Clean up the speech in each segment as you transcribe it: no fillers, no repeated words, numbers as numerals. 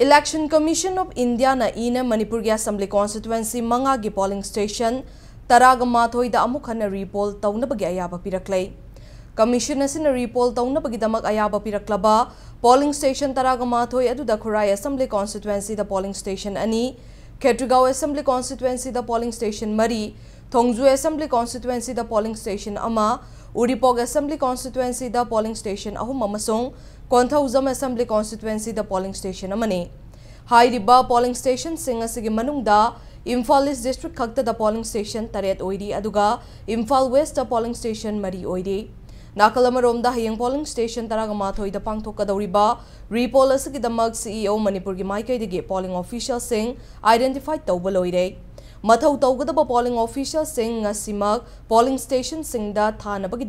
Election Commission of India na ina Manipur Assembly Constituency manga gi polling station taraga mathoi da amukhana repoll tawna bagi ayaba piraklay. Commission asina repoll tawna bagi damak ayaba piraklaba polling station taraga mathoi adu da Khurai Assembly Constituency da polling station ani, Khetrigao Assembly Constituency da polling station mari, Thongju Assembly Constituency da polling station ama, Uripog Assembly Constituency da polling station ahum amasong Konthauzam Assembly Constituency da polling station amane. Hairiba polling station sing asigi manungda Imphal East District khakta da polling station taret oidi aduga Imphal West da polling station mari oidi. Nakalamaromda hayang polling station taraga mathoi da pangthokadawriba repoll asigi damak CEO Manipur gi maikaidagi polling official sing identified tawba loire. Mathau tawgadaba polling official sing ngasimak polling station singda thanabagi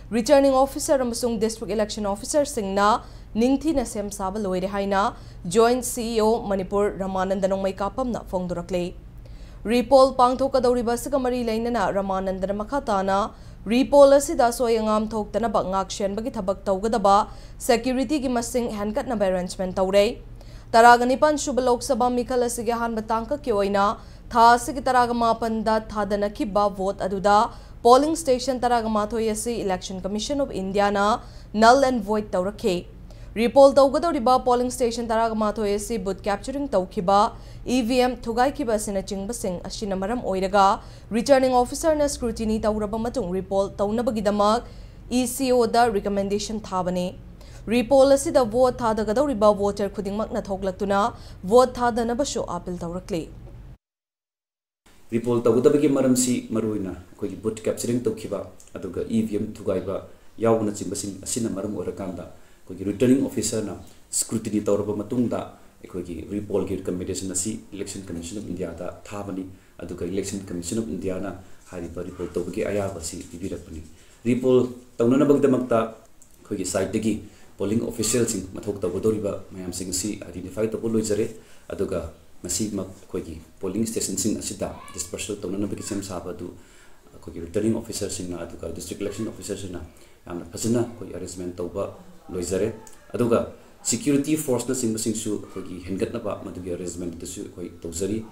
returning officer amasung district election officer singna ningthi na sem saba loire haina joint CEO Manipur Ramanandanong may kapamna fongdurakle. Repoll pangthokadawriba sigamari lainana Ramanandan makhatana repoll asida soyangam thoktanaba ngakshen bagi thabak tawgadaba security gi masing handkat na arrangement tawre. Taraganipan Suba Lok Sabha Mikhal asigi hanba tangka ki oina tha asigi taraga mapanda thadanakiba vote aduda polling station taraga mathoi asi Election Commission of India na null and void tawrakhe. Repoll tawgadawriba polling station taraga mathoi asi booth capturing tawkhiba EVM thugai kiba sina chingba sing asina maram oiraga returning officer na scrutiny tawraba matung repoll tawnabagidamak ECO da recommendation thabane. Repoll asida vote thadagadawriba voter khudingmakna thoklaktuna vote thadanabashu appeal tawrakle. Repoll tawgadabagi maramsi maruina koi booth capturing tawkhiba aduga EVM thugaiba yawna chimbasing asina maram orakanda koi returning officer na scrutiny tawraba matungda koi repoll gi recommendation asi Election Commission of India da thabani aduga Election Commission of India na hariba repoll tawbagi ayabasi bibirakpani. Repoll tawnana bagdamakta koi side dagi polling officials sing mathok tawgadoriba mayam sing si identify to loizare aduga masi mak koi polling station sing asida dispersal tawna bagi sem sabadu koi returning officer sing na aduga district election officer sing na amna phajana koi arrangement tawba loizare aduga security force na sing su koi hengat na ba madugi arrangement su koi tawzari